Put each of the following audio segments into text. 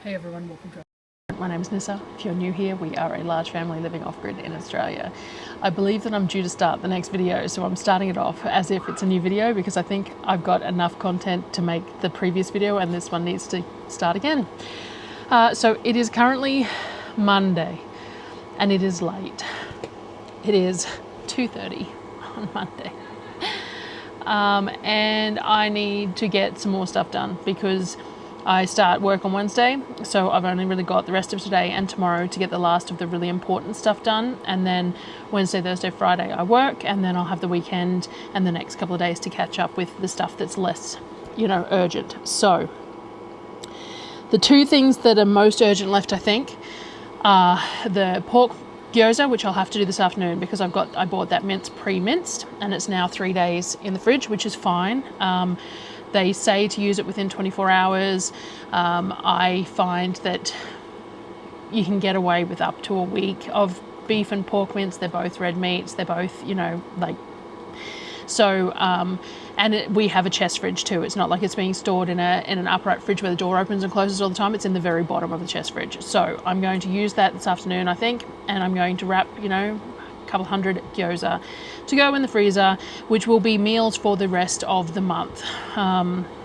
Hey everyone, welcome to my name is Nyssa. If you're new here, we are a large family living off-grid in Australia. I believe that I'm due to start the next video, so I'm starting it off as if it's a new video because I think I've got enough content to make the previous video and this one needs to start again. So it is currently Monday and it is late. It is 2:30 on Monday. And I need to get some more stuff done because I start work on Wednesday, so I've only really got the rest of today and tomorrow to get the last of the really important stuff done, and then Wednesday, Thursday, Friday I work, and then I'll have the weekend and the next couple of days to catch up with the stuff that's less, urgent. So the two things that are most urgent left, I think, are the pork gyoza, which I'll have to do this afternoon because I bought that pre-minced, and it's now 3 days in the fridge, which is fine. They say to use it within 24 hours. I find that you can get away with up to a week of beef and pork mince. They're both red meats. They're both, we have a chest fridge too. It's not like it's being stored in an upright fridge where the door opens and closes all the time. It's in the very bottom of the chest fridge. So I'm going to use that this afternoon, I think, and I'm going to wrap, couple hundred gyoza to go in the freezer, which will be meals for the rest of the month.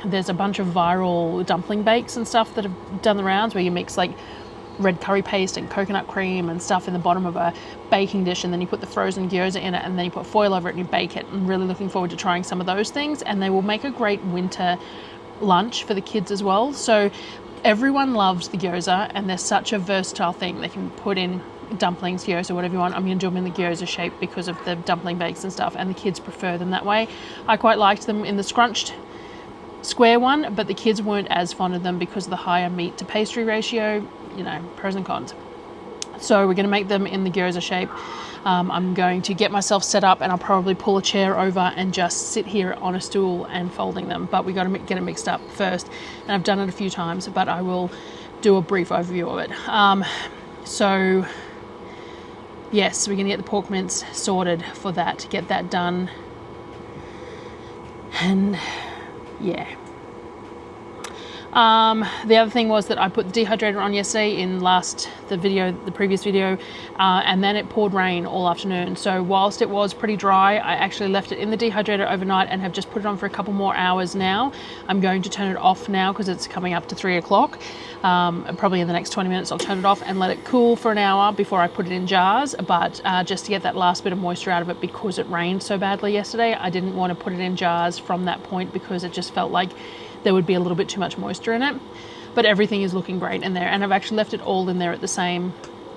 There's a bunch of viral dumpling bakes and stuff that have done the rounds where you mix like red curry paste and coconut cream and stuff in the bottom of a baking dish, and then you put the frozen gyoza in it, and then you put foil over it and you bake it. I'm really looking forward to trying some of those things, and they will make a great winter lunch for the kids as well. So everyone loves the gyoza, and they're such a versatile thing. They can put in dumplings, gyoza, whatever you want. I'm going to do them in the gyoza shape because of the dumpling bakes and stuff, and the kids prefer them that way. I quite liked them in the scrunched square one, but the kids weren't as fond of them because of the higher meat to pastry ratio, pros and cons. So we're going to make them in the gyoza shape. I'm going to get myself set up, and I'll probably pull a chair over and just sit here on a stool and folding them, but we got to get it mixed up first, and I've done it a few times, but I will do a brief overview of it. So yes, we're going to get the pork mince sorted for that, get that done. And yeah. The other thing was that I put the dehydrator on yesterday in the previous video, and then it poured rain all afternoon. So whilst it was pretty dry, I actually left it in the dehydrator overnight and have just put it on for a couple more hours now. I'm going to turn it off now because it's coming up to 3 o'clock. Probably in the next 20 minutes I'll turn it off and let it cool for an hour before I put it in jars, but just to get that last bit of moisture out of it because it rained so badly yesterday, I didn't want to put it in jars from that point because it just felt like there would be a little bit too much moisture in it. But everything is looking great in there, and I've actually left it all in there at the same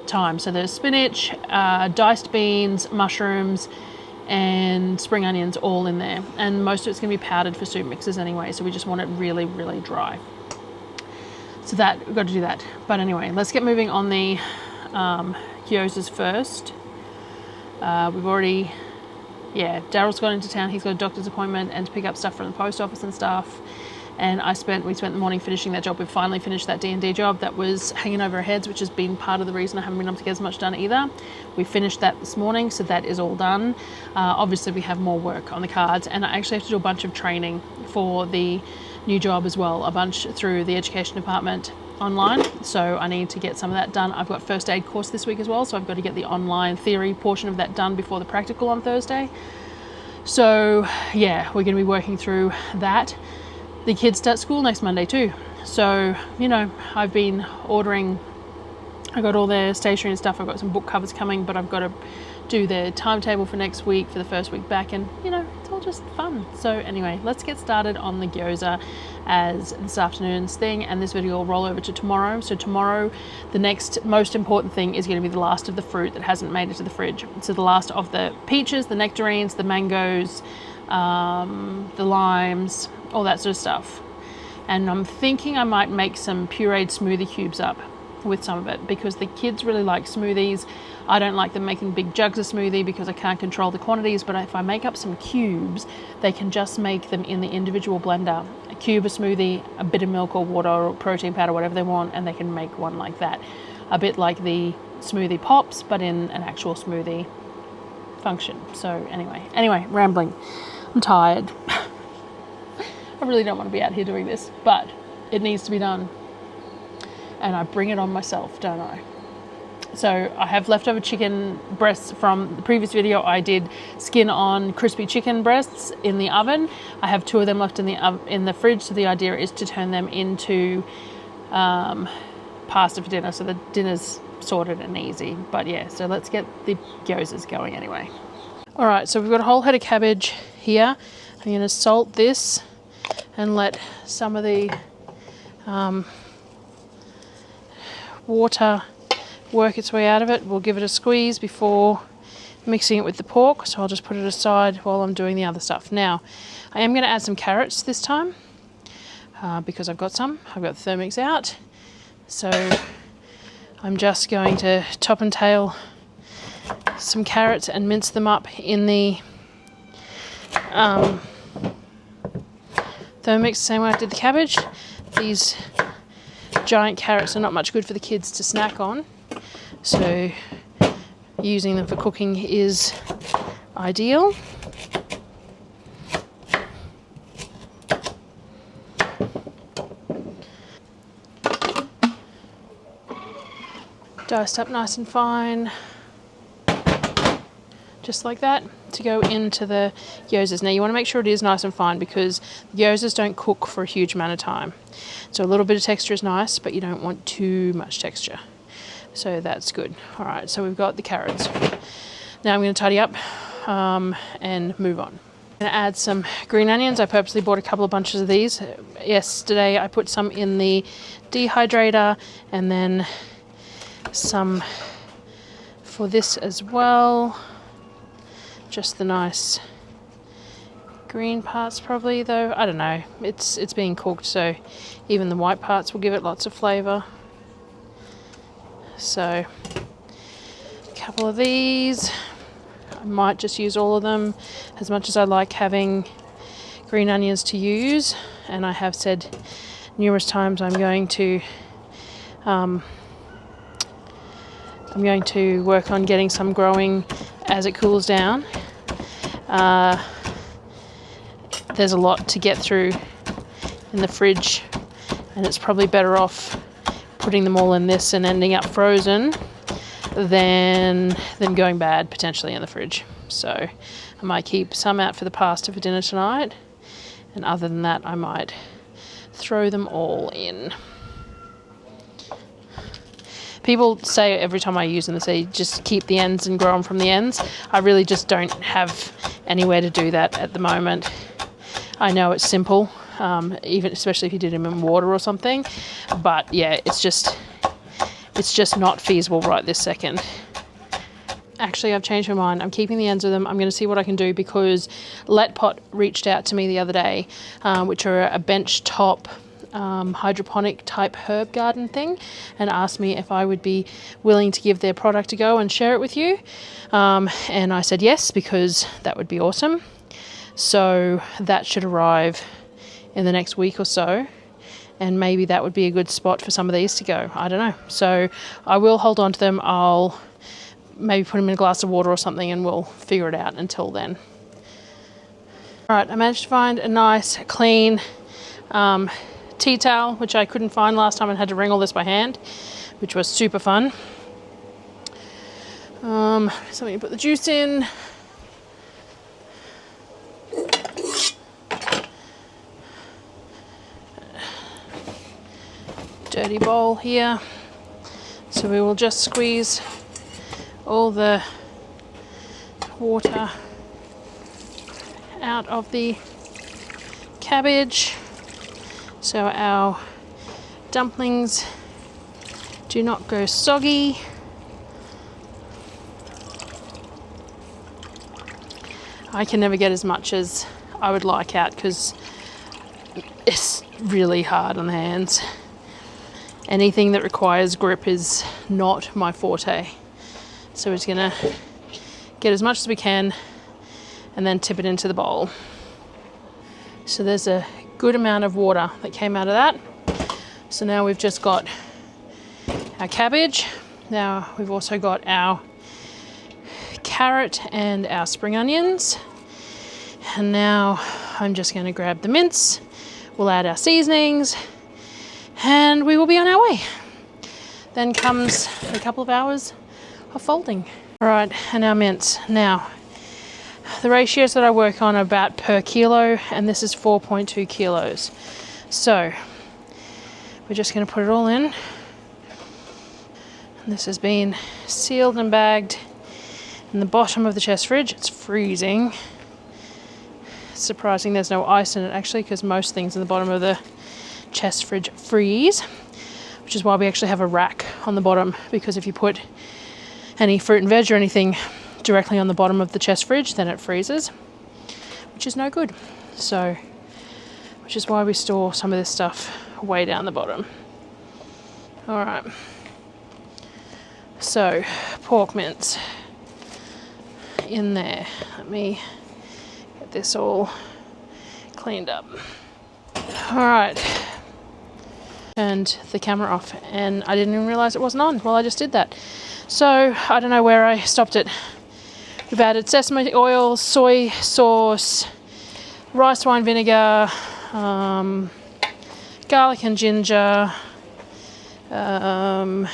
time. So there's spinach, diced beans, mushrooms, and spring onions all in there, and most of it's going to be powdered for soup mixes anyway, so we just want it really, really dry. So we've got to do that. But anyway, let's get moving on the gyozas first. Darryl's gone into town. He's got a doctor's appointment and to pick up stuff from the post office and stuff. And we spent the morning finishing that job. We've finally finished that D&D job that was hanging over our heads, which has been part of the reason I haven't been able to get as much done either. We finished that this morning, so that is all done. Obviously, we have more work on the cards, and I actually have to do a bunch of training for the new job as well, a bunch through the education department online. So I need to get some of that done. I've got first aid course this week as well, so I've got to get the online theory portion of that done before the practical on Thursday. So yeah, we're going to be working through that. The kids start school next Monday too. So, I've been ordering, I got all their stationery and stuff. I've got some book covers coming, but I've got to do their timetable for next week for the first week back, and it's all just fun. So anyway, let's get started on the gyoza as this afternoon's thing, and this video will roll over to tomorrow. So tomorrow, the next most important thing is going to be the last of the fruit that hasn't made it to the fridge. So the last of the peaches, the nectarines, the mangoes, the limes, all that sort of stuff. And I'm thinking I might make some pureed smoothie cubes up with some of it because the kids really like smoothies. I don't like them making big jugs of smoothie because I can't control the quantities, but if I make up some cubes, they can just make them in the individual blender. A cube of smoothie, a bit of milk or water or protein powder, whatever they want, and they can make one like that. A bit like the smoothie pops, but in an actual smoothie function. So anyway, rambling. I'm tired. I really don't want to be out here doing this, but it needs to be done. and I bring it on myself, don't I? So I have leftover chicken breasts from the previous video. I did skin on crispy chicken breasts in the oven. I have 2 of them left in the fridge. So the idea is to turn them into pasta for dinner. So the dinner's sorted and easy. But yeah, so let's get the gyozas going anyway. All right, so we've got a whole head of cabbage here. I'm going to salt this and let some of the water work its way out of it. We'll give it a squeeze before mixing it with the pork, so I'll just put it aside while I'm doing the other stuff. Now, I am going to add some carrots this time because I've got some. I've got the Thermix out, so I'm just going to top and tail some carrots and mince them up in the Thermix, same way I did the cabbage. These giant carrots are not much good for the kids to snack on, so using them for cooking is ideal. Diced up nice and fine, just like that, to go into the gyozas. Now you want to make sure it is nice and fine because gyozas don't cook for a huge amount of time. So a little bit of texture is nice, but you don't want too much texture. So that's good. All right, so we've got the carrots. Now I'm going to tidy up and move on. I'm going to add some green onions. I purposely bought a couple of bunches of these. Yesterday I put some in the dehydrator and then some for this as well. Just the nice green parts probably, though. I don't know. It's being cooked, so even the white parts will give it lots of flavour. So a couple of these. I might just use all of them, as much as I like having green onions to use, and I have said numerous times I'm going to work on getting some growing as it cools down. There's a lot to get through in the fridge, and it's probably better off putting them all in this and ending up frozen than going bad potentially in the fridge. So I might keep some out for the pasta for dinner tonight, and other than that I might throw them all in. People say every time I use them, they say just keep the ends and grow them from the ends. I really just don't have anywhere to do that at the moment. I know it's simple, even especially if you did them in water or something, but yeah, it's just not feasible right this second. Actually, I've changed my mind. I'm keeping the ends of them. I'm going to see what I can do because Let Pot reached out to me the other day, which are a bench top hydroponic type herb garden thing, and asked me if I would be willing to give their product a go and share it with you, and I said yes, because that would be awesome. So that should arrive in the next week or so, and maybe that would be a good spot for some of these to go. I don't know. So I will hold on to them. I'll maybe put them in a glass of water or something, and we'll figure it out until then. All right, I managed to find a nice clean tea towel, which I couldn't find last time and had to wring all this by hand, which was super fun. So I'm going to put the juice in. Dirty bowl here. So we will just squeeze all the water out of the cabbage, so our dumplings do not go soggy. I can never get as much as I would like out because it's really hard on the hands. Anything that requires grip is not my forte. So we're just gonna get as much as we can and then tip it into the bowl. So there's a good amount of water that came out of that. So now we've just got our cabbage. Now we've also got our carrot and our spring onions. And now I'm just going to grab the mince. We'll add our seasonings and we will be on our way. then comes a couple of hours of folding. All right, and our mince. Now, the ratios that I work on are about per kilo, and this is 4.2 kilos. So we're just going to put it all in. And this has been sealed and bagged in the bottom of the chest fridge. It's freezing. It's surprising there's no ice in it actually, because most things in the bottom of the chest fridge freeze, which is why we actually have a rack on the bottom, because if you put any fruit and veg or anything directly on the bottom of the chest fridge, then it freezes, which is no good. So, which is why we store some of this stuff way down the bottom. All right. So, pork mince in there. Let me get this all cleaned up. All right. Turned the camera off, and I didn't even realize it wasn't on. Well, I just did that. So, I don't know where I stopped it. We've added sesame oil, soy sauce, rice wine vinegar, garlic and ginger, I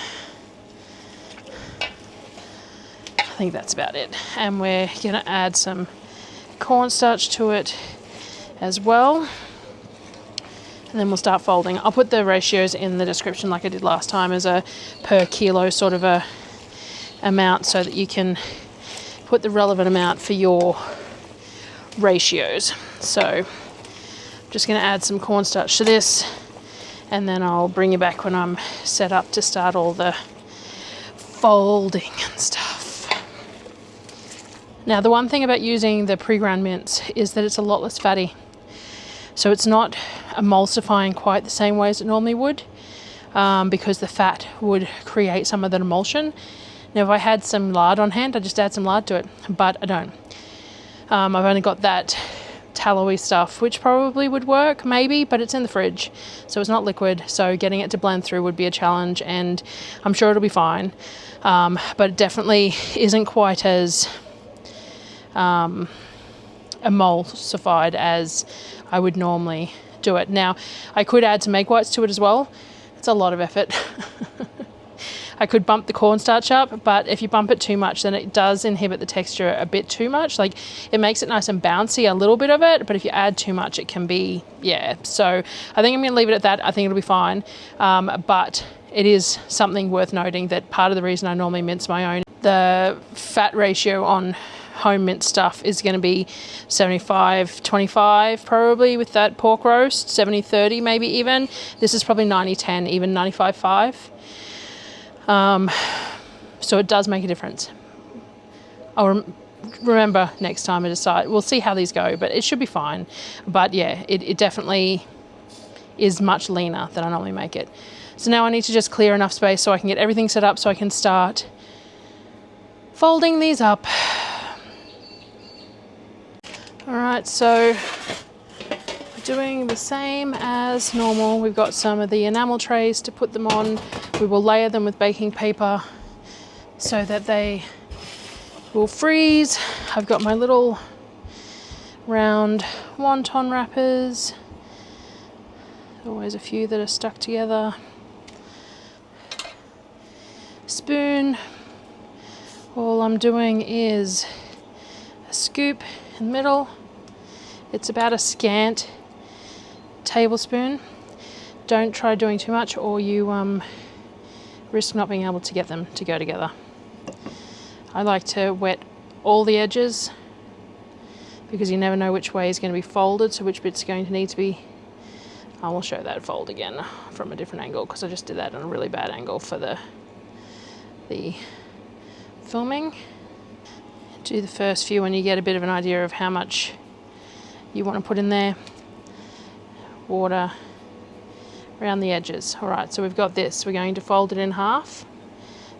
think that's about it. And we're going to add some cornstarch to it as well. And then we'll start folding. I'll put the ratios in the description like I did last time as a per kilo sort of a amount, so that you can put the relevant amount for your ratios. So I'm just going to add some cornstarch to this, and then I'll bring you back when I'm set up to start all the folding and stuff. Now, the one thing about using the pre-ground mince is that it's a lot less fatty. So it's not emulsifying quite the same way as it normally would, because the fat would create some of that emulsion. Now, if I had some lard on hand, I'd just add some lard to it, but I don't. I've only got that tallowy stuff, which probably would work, maybe, but it's in the fridge, so it's not liquid, so getting it to blend through would be a challenge, and I'm sure it'll be fine. But it definitely isn't quite as emulsified as I would normally do it. Now, I could add some egg whites to it as well. It's a lot of effort. I could bump the cornstarch up, but if you bump it too much, then it does inhibit the texture a bit too much. Like, it makes it nice and bouncy, a little bit of it, but if you add too much, it can be, yeah. So I think I'm going to leave it at that. I think it'll be fine. But it is something worth noting that part of the reason I normally mince my own, the fat ratio on home mince stuff is going to be 75-25 probably with that pork roast, 70-30 maybe even. This is probably 90-10, even 95-5. So it does make a difference. I'll remember next time I decide. We'll see how these go, but it should be fine. But yeah, it definitely is much leaner than I normally make it. So now I need to just clear enough space so I can get everything set up so I can start folding these up. All right, so we're doing the same as normal. We've got some of the enamel trays to put them on. We will layer them with baking paper so that they will freeze. I've got my little round wonton wrappers. Always a few that are stuck together. Spoon. All I'm doing is a scoop in the middle. It's about a scant tablespoon. Don't try doing too much, or you risk not being able to get them to go together. I like to wet all the edges because you never know which way is going to be folded, so which bit's going to need to be. I will show that fold again from a different angle because I just did that on a really bad angle for the filming. Do the first few when you get a bit of an idea of how much you want to put in there. Water around the edges. All right, so we've got this. We're going to fold it in half,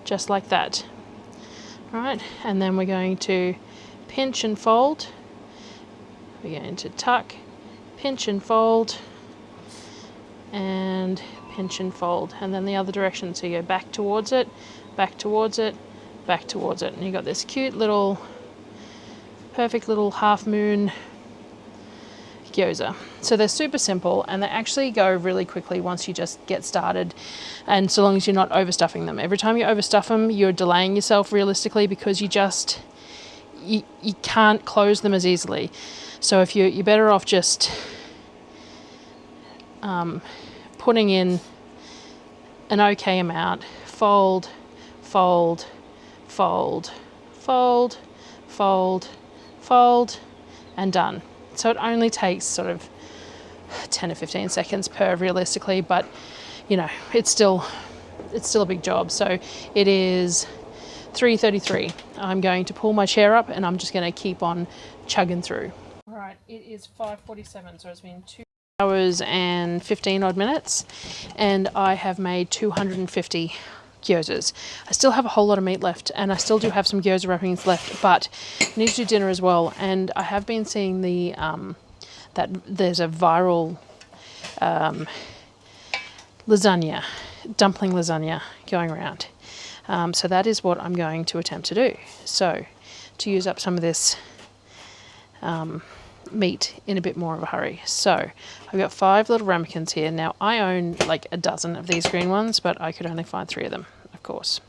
just like that. All right, and then we're going to pinch and fold. We're going to tuck, pinch and fold, and pinch and fold. And then the other direction, so you go back towards it, back towards it, back towards it. And you've got this cute little, perfect little half moon gyoza. So they're super simple and they actually go really quickly once you just get started, and so long as you're not overstuffing them. Every time you overstuff them, you're delaying yourself realistically, because you can't close them as easily. So if you're better off just putting in an okay amount, fold, fold, fold, fold, fold, fold, and done. So it only takes sort of 10 to 15 seconds per realistically, but you know, it's still a big job. So it is 3:33. I'm going to pull my chair up and I'm just going to keep on chugging through. All right, it is 5:47, so it's been 2 hours and 15 odd minutes, and I have made 250 gyozas. I still have a whole lot of meat left, and I still do have some gyoza wrappings left, but I need to do dinner as well. And I have been seeing that there's a viral lasagna, dumpling lasagna going around. So that is what I'm going to attempt to do. So to use up some of this meat in a bit more of a hurry. So I've got 5 little ramekins here. Now I own like a dozen of these green ones, but I could only find 3 of them, of course.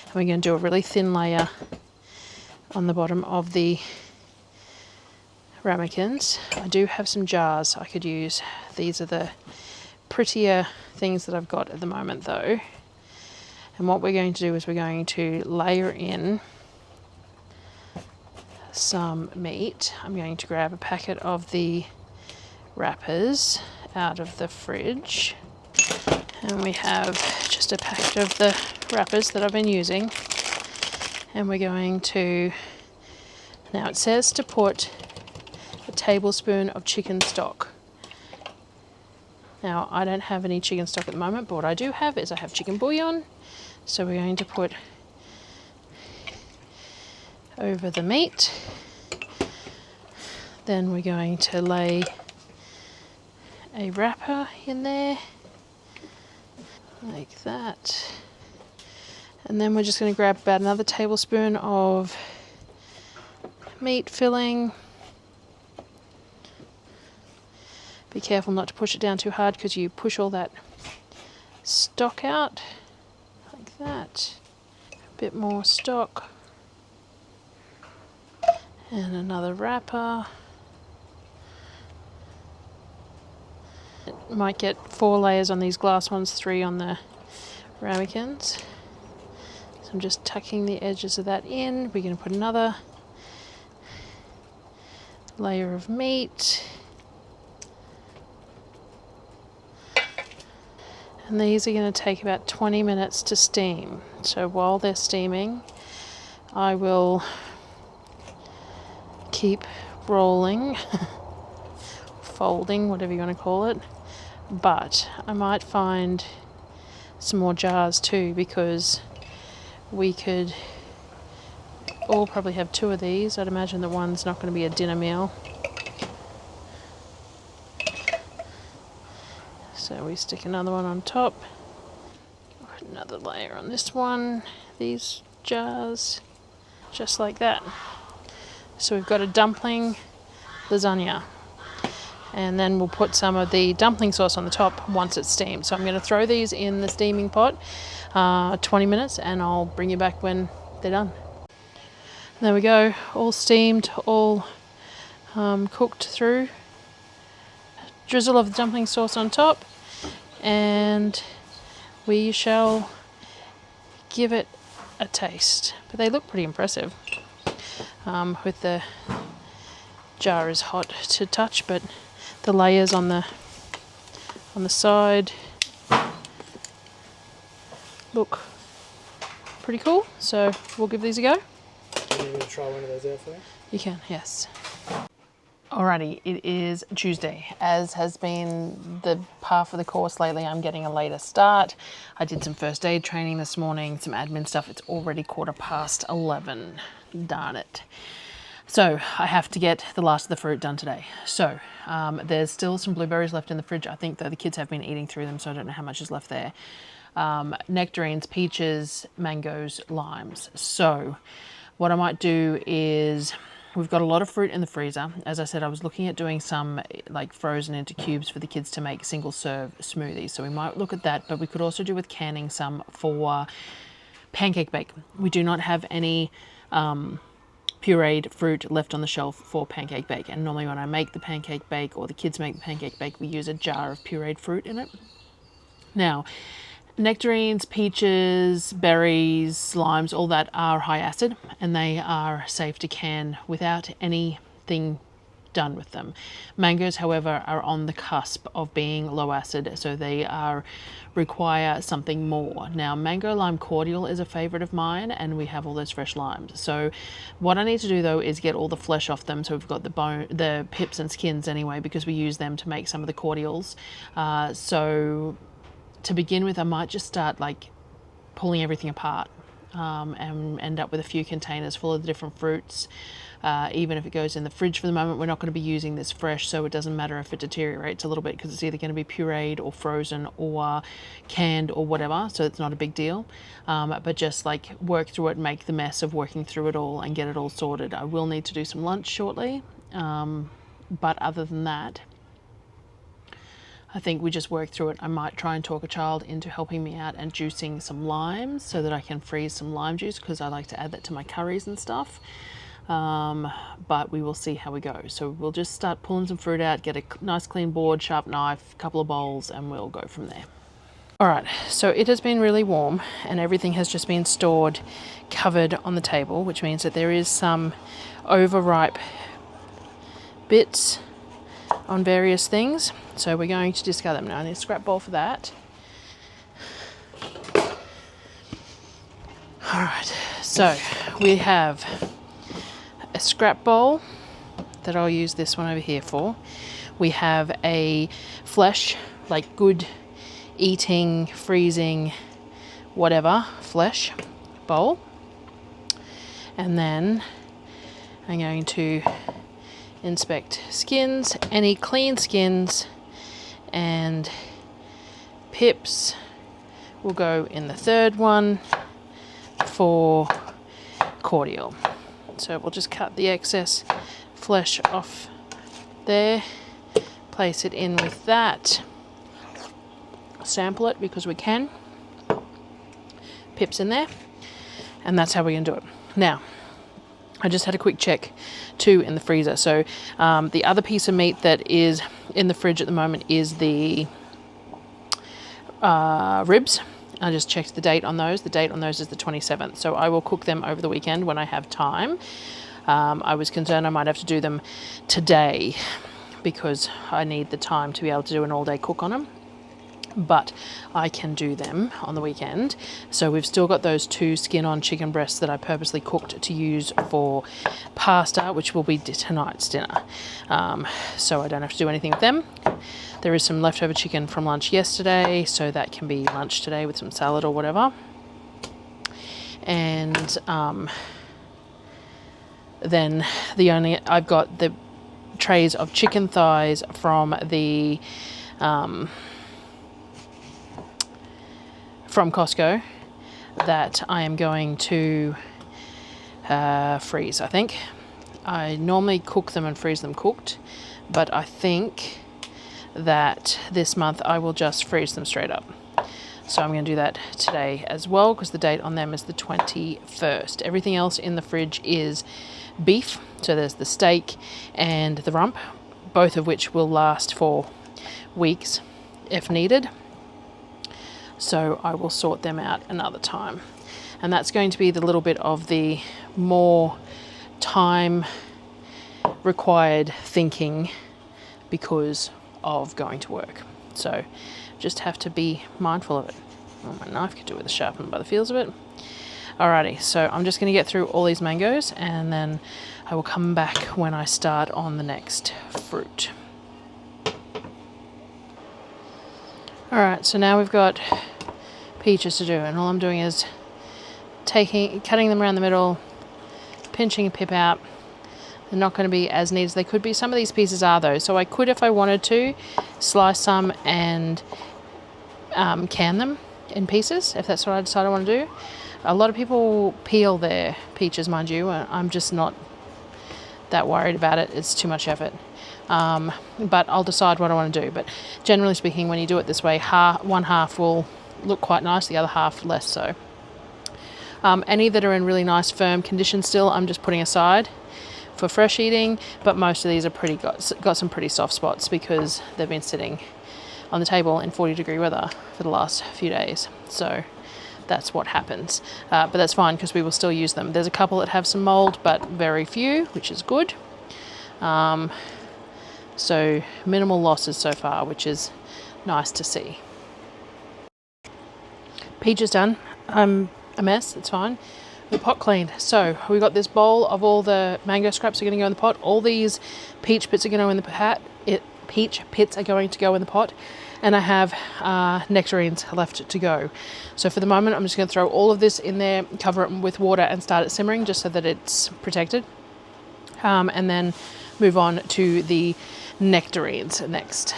And we're going to do a really thin layer on the bottom of the ramekins. I do have some jars I could use. These are the prettier things that I've got at the moment though. And what we're going to do is we're going to layer in some meat. I'm going to grab a packet of the wrappers out of the fridge, and we have just a packet of the wrappers that I've been using, and we're going to, now it says to put a tablespoon of chicken stock. Now I don't have any chicken stock at the moment, but what I do have is I have chicken bouillon, so we're going to put over the meat. Then we're going to lay a wrapper in there like that, and then we're just going to grab about another tablespoon of meat filling. Be careful not to push it down too hard, because you push all that stock out like that. A bit more stock. And another wrapper. It might get 4 layers on these glass ones, 3 on the ramekins. So I'm just tucking the edges of that in. We're going to put another layer of meat. And these are going to take about 20 minutes to steam. So while they're steaming, I will keep rolling, folding, whatever you want to call it. But I might find some more jars too, because we could all probably have 2 of these. I'd imagine that one's not going to be a dinner meal. So we stick another one on top. Put another layer on this one. These jars, just like that. So we've got a dumpling lasagna, and then we'll put some of the dumpling sauce on the top once it's steamed. So I'm going to throw these in the steaming pot 20 minutes, and I'll bring you back when they're done. There we go, all steamed, all cooked through. Drizzle of the dumpling sauce on top, and we shall give it a taste. But they look pretty impressive. With the jar is hot to touch, but the layers on the side look pretty cool. So we'll give these a go. Can you try one of those out for me? You can, yes. Alrighty, it is Tuesday. As has been the par for the course lately, I'm getting a later start. I did some first aid training this morning, some admin stuff. It's already 11:15. Darn it. So I have to get the last of the fruit done today. So there's still some blueberries left in the fridge. I think that the kids have been eating through them, so I don't know how much is left there. Nectarines, peaches, mangoes, limes. So what I might do is we've got a lot of fruit in the freezer. As I said, I was looking at doing some like frozen into cubes for the kids to make single serve smoothies. So we might look at that, but we could also do with canning some for pancake bake. We do not have any pureed fruit left on the shelf for pancake bake. And normally when I make the pancake bake or the kids make the pancake bake, we use a jar of pureed fruit in it. Now, nectarines, peaches, berries, limes, all that are high acid and they are safe to can without anything done with them. Mangoes, however, are on the cusp of being low acid, so they require something more. Now, mango lime cordial is a favorite of mine and we have all those fresh limes. So what I need to do though is get all the flesh off them. So we've got the pips and skins anyway, because we use them to make some of the cordials. So to begin with, I might just start like pulling everything apart and end up with a few containers full of the different fruits. Even if it goes in the fridge for the moment, we're not going to be using this fresh, so it doesn't matter if it deteriorates a little bit because it's either going to be pureed or frozen or canned or whatever, so it's not a big deal. But just like work through it, make the mess of working through it all and get it all sorted. I will need to do some lunch shortly, but other than that, I think we just work through it. I might try and talk a child into helping me out and juicing some limes so that I can freeze some lime juice because I like to add that to my curries and stuff. But we will see how we go. So we'll just start pulling some fruit out, get a nice clean board, sharp knife, couple of bowls, and we'll go from there. All right, so it has been really warm and everything has just been stored covered on the table, which means that there is some overripe bits on various things. So we're going to discard them now. I need a scrap bowl for that. All right, so we have a scrap bowl that I'll use this one over here for. We have a flesh, like good eating, freezing, whatever, flesh bowl. And then I'm going to inspect skins, any clean skins, and pips will go in the third one for cordial. So we'll just cut the excess flesh off there, place it in with that, sample it because we can, pips in there, and that's how we're going to do it. Now, I just had a quick check too in the freezer. So the other piece of meat that is in the fridge at the moment is the ribs. I just checked the date on those. The date on those is the 27th. So I will cook them over the weekend when I have time. I was concerned I might have to do them today because I need the time to be able to do an all-day cook on them. But I can do them on the weekend. So we've still got those 2 skin-on chicken breasts that I purposely cooked to use for pasta, which will be tonight's dinner. So I don't have to do anything with them. There is some leftover chicken from lunch yesterday, so that can be lunch today with some salad or whatever. And then I've got the trays of chicken thighs from the from Costco that I am going to freeze, I think. I normally cook them and freeze them cooked, but I think that this month I will just freeze them straight up. So I'm going to do that today as well because the date on them is the 21st. Everything else in the fridge is beef. So there's the steak and the rump, both of which will last for weeks if needed. So I will sort them out another time. And that's going to be the little bit of the more time required thinking because of going to work. So just have to be mindful of it. Well, my knife could do with a sharpen by the feels of it. Alrighty, so I'm just going to get through all these mangoes and then I will come back when I start on the next fruit. Alright, so now we've got peaches to do, and all I'm doing is cutting them around the middle, pinching a pip out. They're not going to be as neat as they could be. Some of these pieces are though, so I could, if I wanted to, slice some and can them in pieces, if that's what I decide I want to do. A lot of people peel their peaches, mind you. I'm just not that worried about it. It's too much effort. But I'll decide what I want to do. But generally speaking, when you do it this way, one half will look quite nice, the other half less so. Any that are in really nice firm condition still, I'm just putting aside for fresh eating, but most of these are got some pretty soft spots because they've been sitting on the table in 40-degree weather for the last few days. So that's what happens. But that's fine because we will still use them. There's a couple that have some mold, but very few, which is good. So minimal losses so far, which is nice to see. Peach is done. A mess, it's fine. The pot cleaned. So we got this bowl of all the mango scraps are going to go in the pot. All these peach pits are going to go in the pot. Peach pits are going to go in the pot. And I have nectarines left to go. So for the moment, I'm just going to throw all of this in there, cover it with water and start it simmering just so that it's protected. And then move on to the nectarines next.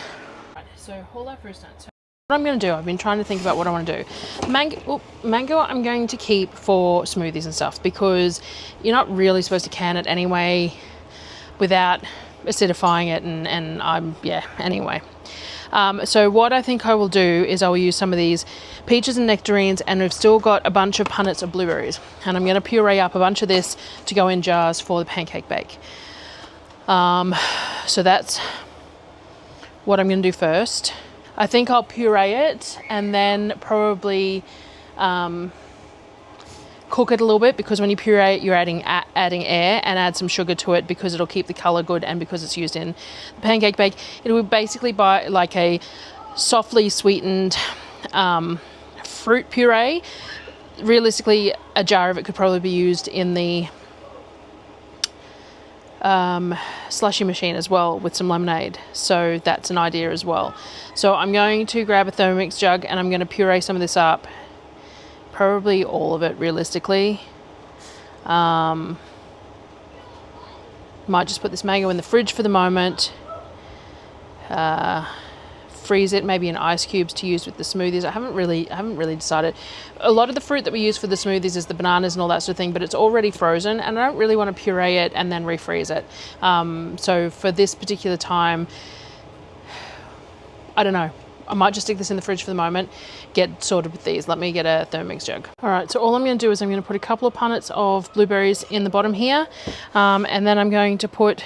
Right, so hold that for a second. So what I'm going to do, I've been trying to think about what I want to do. Mango I'm going to keep for smoothies and stuff because you're not really supposed to can it anyway without acidifying it anyway. So what I think I will do is I will use some of these peaches and nectarines, and we've still got a bunch of punnets of blueberries, and I'm going to puree up a bunch of this to go in jars for the pancake bake. So that's what I'm going to do first. I think I'll puree it and then probably cook it a little bit, because when you puree it, you're adding air, and add some sugar to it because it'll keep the color good, and because it's used in the pancake bake. It will basically be like a softly sweetened fruit puree. Realistically, a jar of it could probably be used in the slushy machine as well with some lemonade, so that's an idea as well. So I'm going to grab a Thermomix jug and I'm going to puree some of this up, probably all of it realistically. Might just put this mango in the fridge for the moment, freeze it maybe in ice cubes to use with the smoothies. I haven't really decided. A lot of the fruit that we use for the smoothies is the bananas and all that sort of thing, but it's already frozen and I don't really want to puree it and then refreeze it. So for this particular time, I don't know. I might just stick this in the fridge for the moment, get sorted with these. Let me get a Thermomix jug. All right, so all I'm going to do is I'm going to put a couple of punnets of blueberries in the bottom here, and then I'm going to put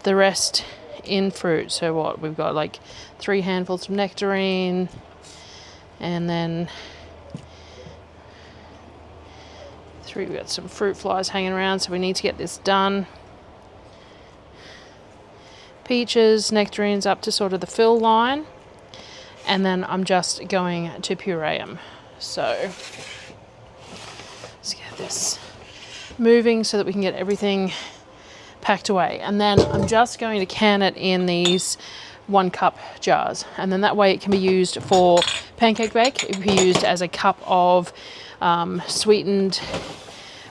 the rest in fruit. So what we've got, like 3 handfuls of nectarine, and then we've got some fruit flies hanging around, so we need to get this done. Peaches, nectarines up to sort of the fill line, and then I'm just going to puree them. So let's get this moving so that we can get everything packed away, and then I'm just going to can it in these 1 cup jars, and then that way it can be used for pancake bake. It can be used as a cup of sweetened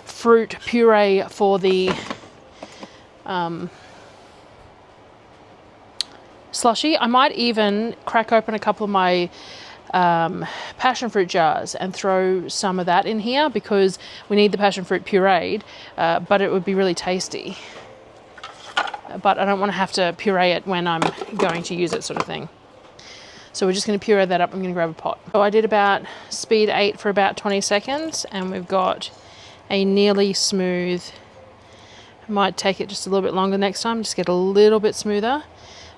fruit puree for the slushy. I might even crack open a couple of my passion fruit jars and throw some of that in here, because we need the passion fruit pureed, but it would be really tasty. But I don't want to have to puree it when I'm going to use it, sort of thing. So we're just going to puree that up. I'm going to grab a pot. So I did about speed 8 for about 20 seconds, and we've got a nearly smooth. I might take it just a little bit longer next time, just get a little bit smoother,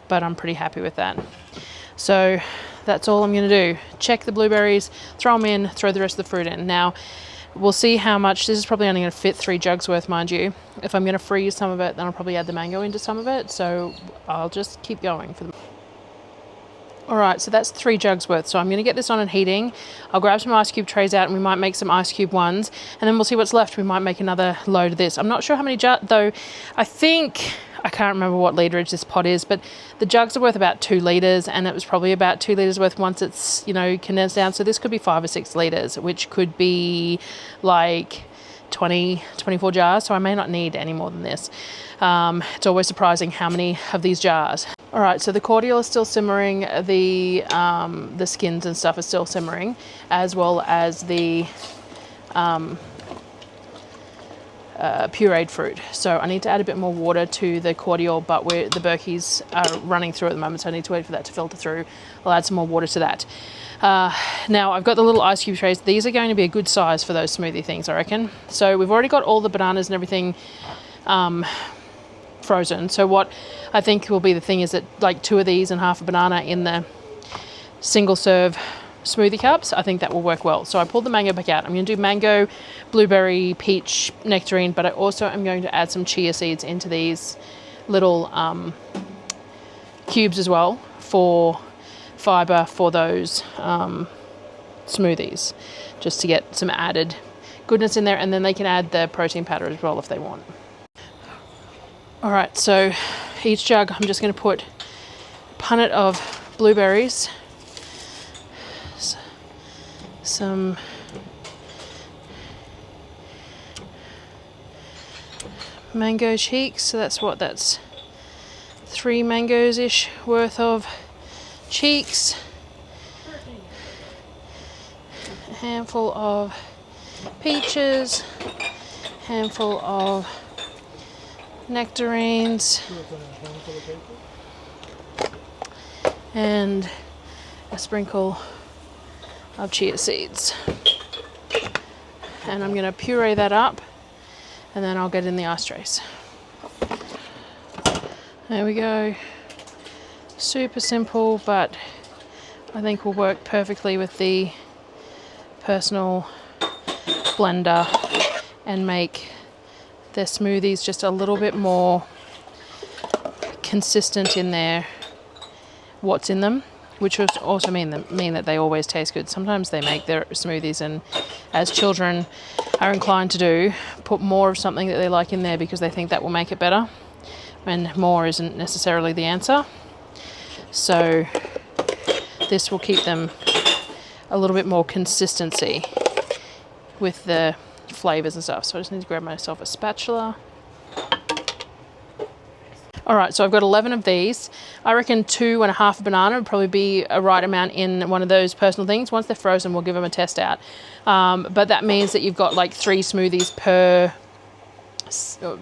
but I'm pretty happy with that. So that's all I'm going to do. Check the blueberries, throw them in, throw the rest of the fruit in. Now we'll see how much. This is probably only going to fit 3 jugs worth, mind you. If I'm going to freeze some of it, then I'll probably add the mango into some of it. So I'll just keep going for the. All right, so that's 3 jugs worth. So I'm going to get this on and heating. I'll grab some ice cube trays out, and we might make some ice cube ones, and then we'll see what's left. We might make another load of this. I'm not sure how many jugs, though. I can't remember what literage this pot is, but the jugs are worth about 2 litres, and it was probably about 2 litres worth once it's, condensed down. So this could be 5 or 6 litres, which could be like 24 jars. So I may not need any more than this. It's always surprising how many of these jars. All right, so the cordial is still simmering. The skins and stuff are still simmering, as well as the pureed fruit. So I need to add a bit more water to the cordial, but the Berkeys are running through at the moment, so I need to wait for that to filter through. I'll add some more water to that. Now I've got the little ice cube trays. These are going to be a good size for those smoothie things, I reckon. So we've already got all the bananas and everything frozen. So what I think will be the thing is that like 2 of these and half a banana in the single serve smoothie cups. I think that will work well. So I pulled the mango back out. I'm going to do mango, blueberry, peach, nectarine, but I also am going to add some chia seeds into these little cubes as well for fiber for those smoothies, just to get some added goodness in there, and then they can add the protein powder as well if they want. All right, so each jug I'm just going to put a punnet of blueberries, some mango cheeks, so that's 3 mangoes ish worth of cheeks, a handful of peaches, handful of nectarines, and a sprinkle of chia seeds. And I'm going to puree that up, and then I'll get in the ice trays. There we go. Super simple, but I think will work perfectly with the personal blender and make their smoothies just a little bit more consistent in their what's in them, which would also mean that they always taste good. Sometimes they make their smoothies, and as children are inclined to do, put more of something that they like in there because they think that will make it better, and more isn't necessarily the answer. So this will keep them a little bit more consistency with the flavors and stuff. So I just need to grab myself a spatula. All right, so I've got 11 of these. I reckon 2 and a half a banana would probably be a right amount in one of those personal things. Once they're frozen, we'll give them a test out. But that means that you've got like 3 smoothies per 7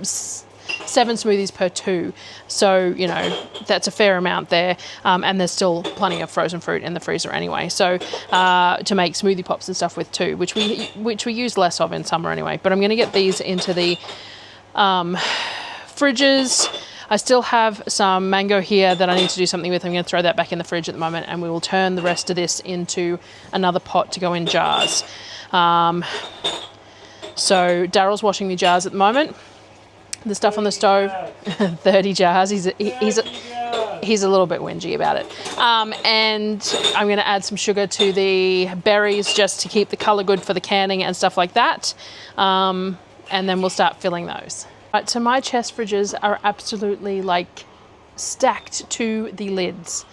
smoothies per 2. So, you know, that's a fair amount there. And there's still plenty of frozen fruit in the freezer anyway. So to make smoothie pops and stuff with too, which we use less of in summer anyway. But I'm going to get these into the fridges. I still have some mango here that I need to do something with. I'm going to throw that back in the fridge at the moment, and we will turn the rest of this into another pot to go in jars. So Darryl's washing the jars at the moment. The stuff on the stove, 30 jars. He's a little bit whingy about it. And I'm going to add some sugar to the berries just to keep the colour good for the canning and stuff like that. And then we'll start filling those. Right, so my chest fridges are absolutely like stacked to the lids.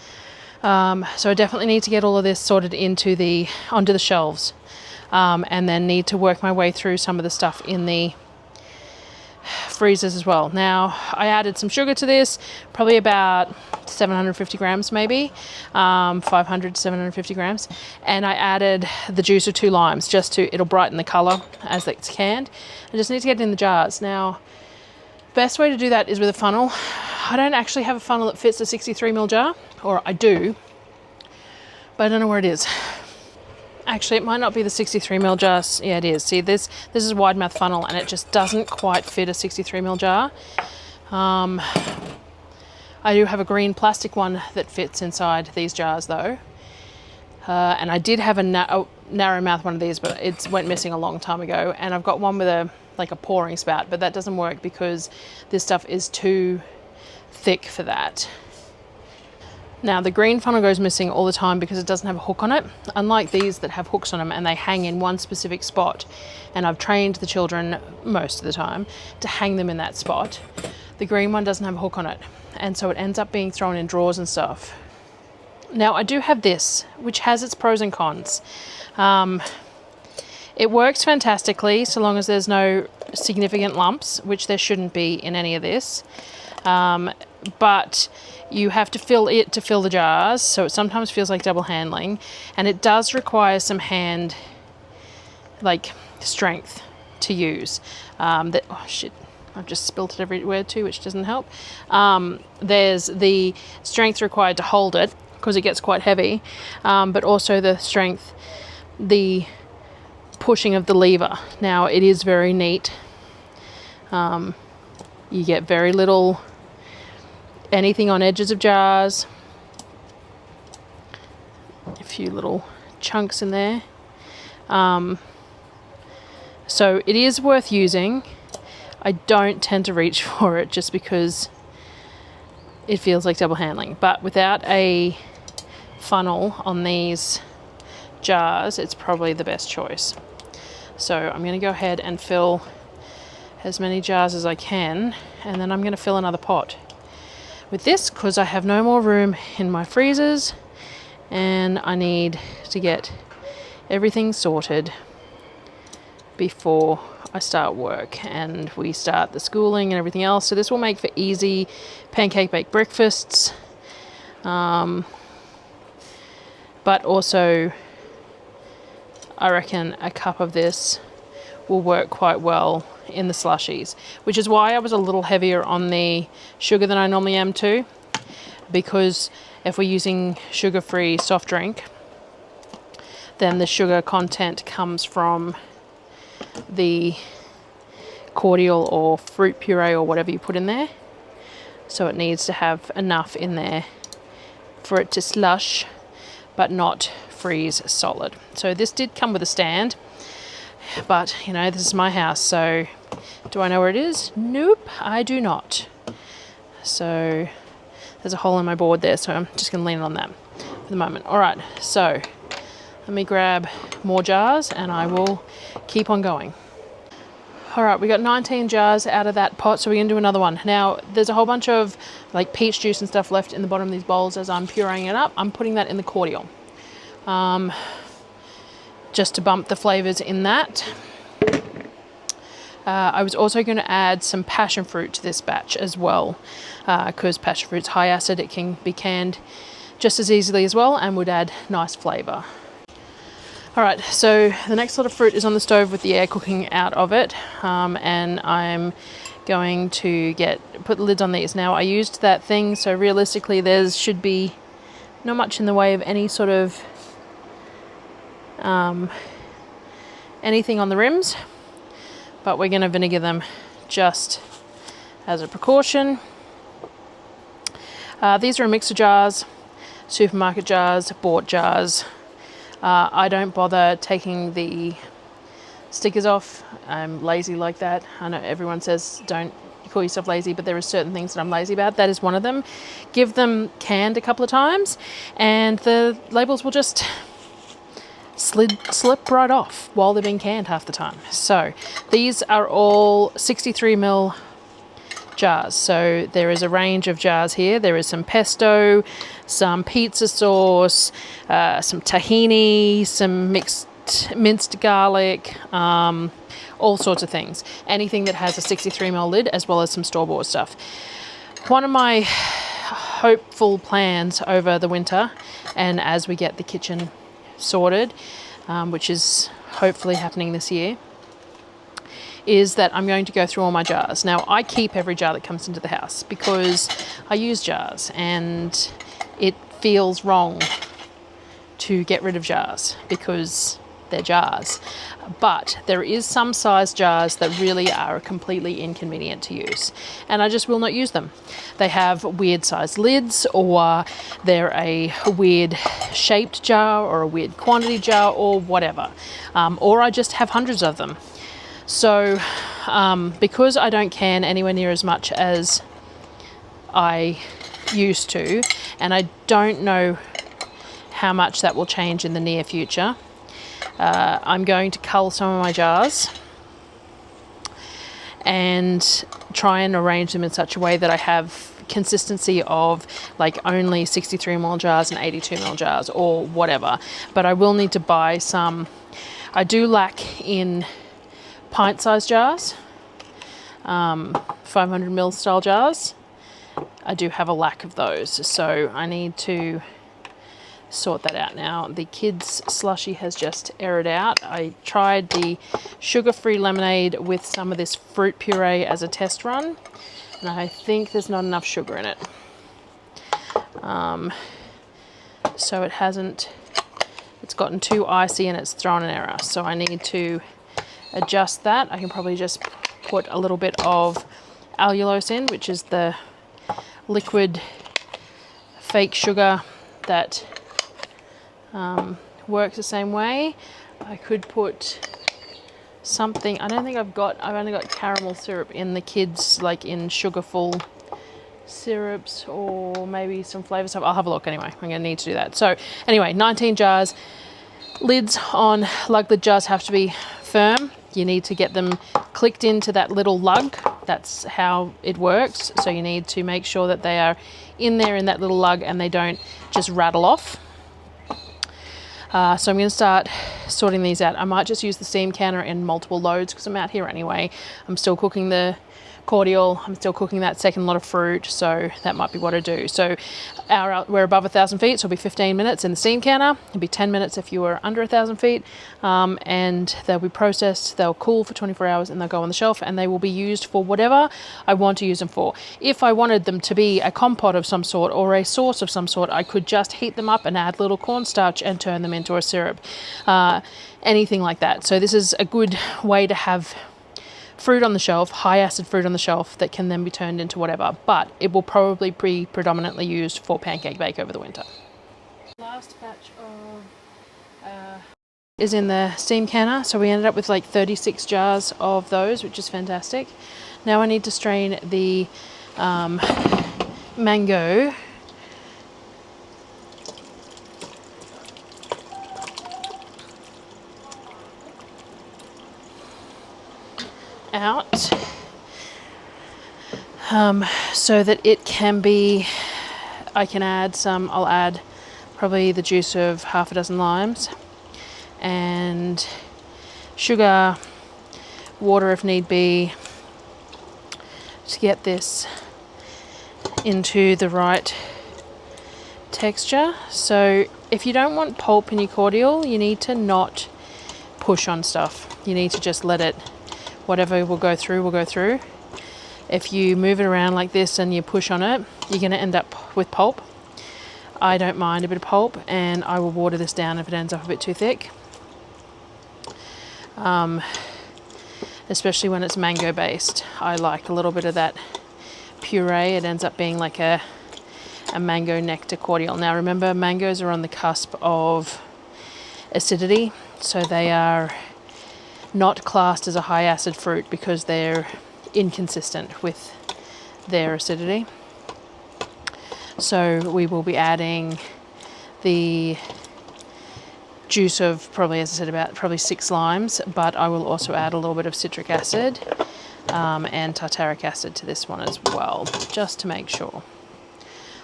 So I definitely need to get all of this sorted onto the shelves. And then need to work my way through some of the stuff in the freezers as well. Now I added some sugar to this, probably about 750 grams maybe, 500 to 750 grams, and I added the juice of 2 limes it'll brighten the colour as it's canned. I just need to get it in the jars. Now best way to do that is with a funnel. I don't actually have a funnel that fits a 63ml jar, or I do, but I don't know where it is. Actually, it might not be the 63ml jar. Yeah, it is. See, this is a wide mouth funnel, and it just doesn't quite fit a 63ml jar. I do have a green plastic one that fits inside these jars though. And I did have a narrow mouth one of these, but it went missing a long time ago. And I've got one with a pouring spout, but that doesn't work because this stuff is too thick for that. Now the green funnel goes missing all the time because it doesn't have a hook on it, unlike these that have hooks on them and they hang in one specific spot. And I've trained the children most of the time to hang them in that spot. The green one doesn't have a hook on it, and so it ends up being thrown in drawers and stuff. Now I do have this, which has its pros and cons. It works fantastically so long as there's no significant lumps, which there shouldn't be in any of this. But you have to fill it to fill the jars, so it sometimes feels like double handling, and it does require some hand strength to use. Oh shit, I've just spilt it everywhere too, which doesn't help. There's the strength required to hold it, because it gets quite heavy, but also the strength, the pushing of the lever. Now it is very neat. You get very little anything on edges of jars, a few little chunks in there. So it is worth using. I don't tend to reach for it just because it feels like double handling, but without a funnel on these jars, it's probably the best choice. So I'm going to go ahead and fill as many jars as I can, and then I'm going to fill another pot with this because I have no more room in my freezers and I need to get everything sorted before I start work and we start the schooling and everything else. So this will make for easy pancake baked breakfasts, but also I reckon a cup of this will work quite well in the slushies, which is why I was a little heavier on the sugar than I normally am too, because if we're using sugar-free soft drink, then the sugar content comes from the cordial or fruit puree or whatever you put in there. So it needs to have enough in there for it to slush but not freeze solid. So this did come with a stand, but you know, this is my house, so do I know where it is? Nope, I do not. So there's a hole in my board there, so I'm just going to lean on that for the moment. All right, so let me grab more jars and I will keep on going. All right, we got 19 jars out of that pot, so we're going to do another one. Now, there's a whole bunch of like peach juice and stuff left in the bottom of these bowls as I'm pureeing it up. I'm putting that in the cordial, just to bump the flavors in that. I was also going to add some passion fruit to this batch as well, because passion fruit's high acid. It can be canned just as easily as well and would add nice flavor. All right, so the next lot of fruit is on the stove with the air cooking out of it, and I'm going to put the lids on these. Now, I used that thing, so realistically there should be not much in the way of any sort of anything on the rims, but we're going to vinegar them just as a precaution. These are mixer jars, supermarket jars, bought jars. I don't bother taking the stickers off. I'm lazy like that. I know everyone says don't call yourself lazy, but there are certain things that I'm lazy about. That is one of them. Give them canned a couple of times and the labels will just slip right off while they're being canned half the time. So these are all 63ml jars. So there is a range of jars here. There is some pesto, some pizza sauce, some tahini, some minced garlic, all sorts of things. Anything that has a 63ml lid, as well as some store-bought stuff. One of my hopeful plans over the winter, and as we get the kitchen sorted, which is hopefully happening this year, is that I'm going to go through all my jars. Now, I keep every jar that comes into the house because I use jars and it feels wrong to get rid of jars because they're jars. But there is some size jars that really are completely inconvenient to use, and I just will not use them. They have weird sized lids, or they're a weird shaped jar, or a weird quantity jar, or whatever. Or I just have hundreds of them. So because I don't can anywhere near as much as I used to, and I don't know how much that will change in the near future, I'm going to cull some of my jars and try and arrange them in such a way that I have consistency of like only 63ml jars and 82ml jars or whatever. But I will need to buy some. I do lack in pint-sized jars, 500ml style jars. I do have a lack of those, so I need to sort that out now. The kids' slushy has just aired out. I tried the sugar-free lemonade with some of this fruit puree as a test run, and I think there's not enough sugar in it. So it's gotten too icy and it's thrown an error. So I need to adjust that. I can probably just put a little bit of allulose in, which is the liquid fake sugar that works the same way. I could put something, I've only got caramel syrup in the kids, like in sugarful syrups, or maybe some flavor stuff. I'll have a look anyway. I'm gonna need to do that. So anyway, 19 jars. Lids on lug lid jars have to be firm. You need to get them clicked into that little lug. That's how it works. So you need to make sure that they are in there in that little lug and they don't just rattle off. So I'm going to start sorting these out. I might just use the steam canner in multiple loads because I'm out here anyway. I'm still cooking the cordial. I'm still cooking that second lot of fruit, so that might be what I do. So we're above 1,000 feet, so it'll be 15 minutes in the steam canner. It'll be 10 minutes if you were under 1,000 feet, and they'll be processed. They'll cool for 24 hours and they'll go on the shelf, and they will be used for whatever I want to use them for. If I wanted them to be a compote of some sort or a sauce of some sort, I could just heat them up and add little cornstarch and turn them into a syrup, anything like that. So this is a good way to have fruit on the shelf, high acid fruit on the shelf that can then be turned into whatever, but it will probably be predominantly used for pancake bake over the winter. Last batch of is in the steam canner, so we ended up with like 36 jars of those, which is fantastic. Now I need to strain the mango out so that it can be, I'll add probably the juice of half a dozen limes and sugar, water if need be, to get this into the right texture. So if you don't want pulp in your cordial, you need to not push on stuff. You need to just let it, whatever will go through. If you move it around like this and you push on it, you're going to end up with pulp. I don't mind a bit of pulp, and I will water this down if it ends up a bit too thick. Especially when it's mango based. I like a little bit of that puree. It ends up being like a mango nectar cordial. Now remember, mangoes are on the cusp of acidity, so they are not classed as a high acid fruit because they're inconsistent with their acidity. So we will be adding the juice of probably, as I said, probably 6 limes, but I will also add a little bit of citric acid and tartaric acid to this one as well, just to make sure.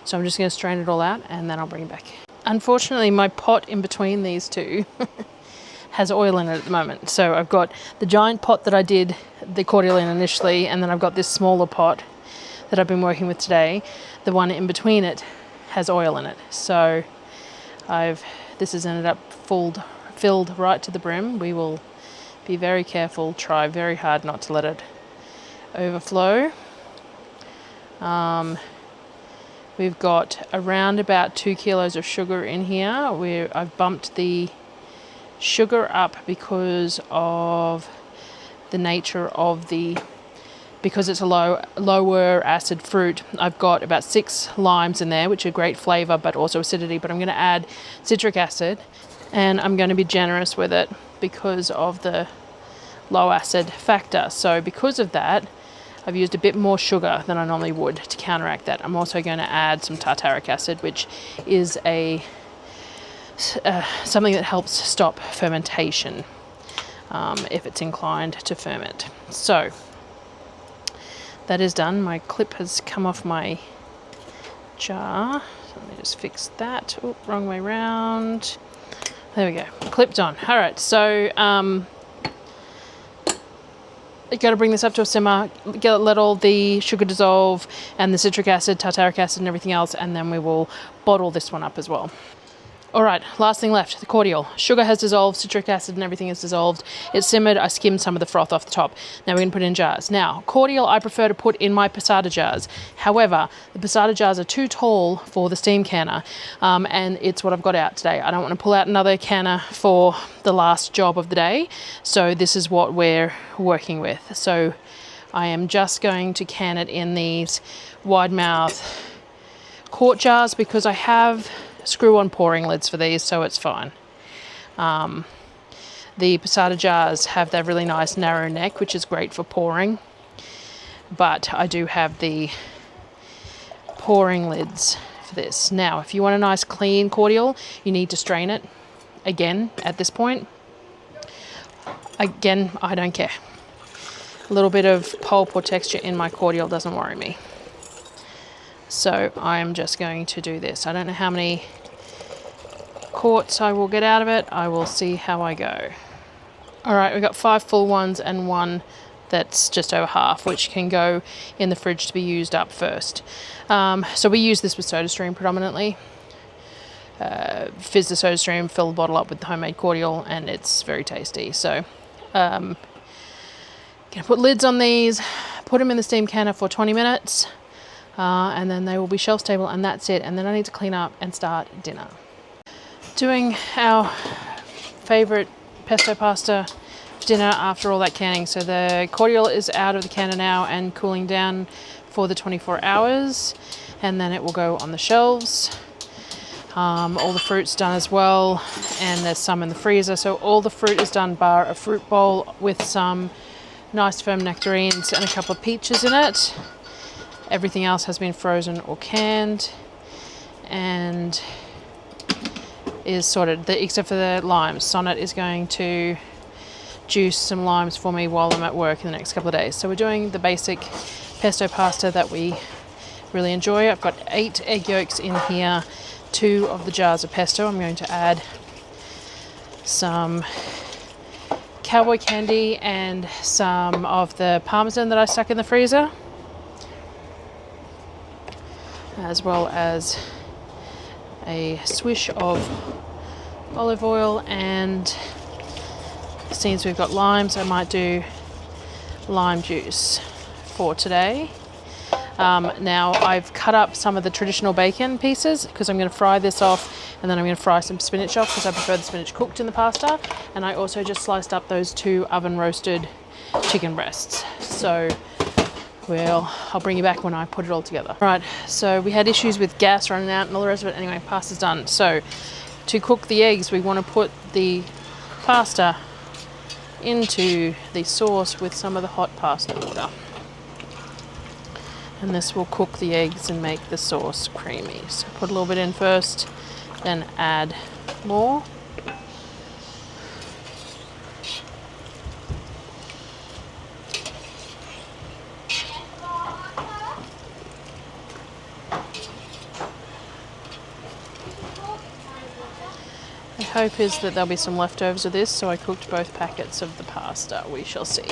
So I'm just going to strain it all out and then I'll bring it back. Unfortunately, my pot in between these two has oil in it at the moment. So I've got the giant pot that I did the cordial in initially, and then I've got this smaller pot that I've been working with today. The one in between it has oil in it. So this has ended up filled right to the brim. We will be very careful, try very hard not to let it overflow. We've got around about 2 kilos of sugar in here. I've bumped the sugar up because of the nature of because it's a lower acid fruit. I've got about 6 limes in there, which are great flavor but also acidity, but I'm going to add citric acid, and I'm going to be generous with it because of the low acid factor. So because of that, I've used a bit more sugar than I normally would to counteract that. I'm also going to add some tartaric acid, which is something that helps stop fermentation if it's inclined to ferment. So that is done. My clip has come off my jar. So let me just fix that. Oh, wrong way round. There we go. Clipped on. All right. So you got to bring this up to a simmer, let all the sugar dissolve and the citric acid, tartaric acid and everything else, and then we will bottle this one up as well. All right, last thing left, the cordial. Sugar has dissolved, citric acid and everything is dissolved. It's simmered, I skimmed some of the froth off the top. Now we're gonna put it in jars. Now, cordial I prefer to put in my passata jars. However, the passata jars are too tall for the steam canner, and it's what I've got out today. I don't wanna pull out another canner for the last job of the day, so this is what we're working with. So I am just going to can it in these wide mouth quart jars because I have screw-on pouring lids for these, so it's fine. The passata jars have that really nice narrow neck, which is great for pouring, but I do have the pouring lids for this. Now, if you want a nice clean cordial, you need to strain it again at this point. Again, I don't care. A little bit of pulp or texture in my cordial doesn't worry me. So I'm just going to do this. I don't know how many quarts I will get out of it. I will see how I go. All right, we've got 5 full ones and 1 that's just over half, which can go in the fridge to be used up first. So we use this with SodaStream predominantly. Fizz the SodaStream, fill the bottle up with the homemade cordial, and it's very tasty. So gonna put lids on these, put them in the steam canner for 20 minutes. And then they will be shelf stable, and that's it. And then I need to clean up and start dinner. Doing our favorite pesto pasta dinner after all that canning. So the cordial is out of the canner now and cooling down for the 24 hours, and then it will go on the shelves. All the fruit's done as well, and there's some in the freezer. So all the fruit is done bar a fruit bowl with some nice firm nectarines and a couple of peaches in it. Everything else has been frozen or canned and is sorted, except for the limes. Sonnet is going to juice some limes for me while I'm at work in the next couple of days. So we're doing the basic pesto pasta that we really enjoy. I've got 8 egg yolks in here, 2 of the jars of pesto. I'm going to add some cowboy candy and some of the parmesan that I stuck in the freezer, as well as a swish of olive oil, and since we've got limes, I might do lime juice for today. Now I've cut up some of the traditional bacon pieces because I'm going to fry this off, and then I'm going to fry some spinach off because I prefer the spinach cooked in the pasta, and I also just sliced up those 2 oven roasted chicken breasts. So I'll bring you back when I put it all together. Right, so we had issues with gas running out and all the rest of it. Anyway, pasta's done. So to cook the eggs, we want to put the pasta into the sauce with some of the hot pasta water. And this will cook the eggs and make the sauce creamy. So put a little bit in first, then add more. My hope is that there'll be some leftovers of this, so I cooked both packets of the pasta. We shall see.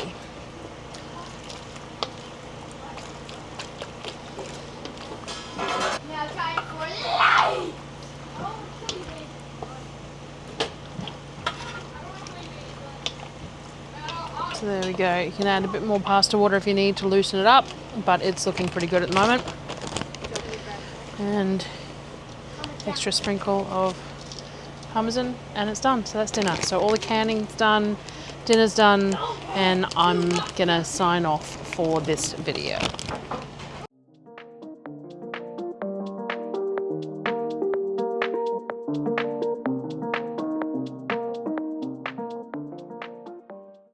So there we go. You can add a bit more pasta water if you need to loosen it up, but it's looking pretty good at the moment. And extra sprinkle of parmesan, and it's done. So that's dinner. So all the canning's done, dinner's done, and I'm gonna sign off for this video.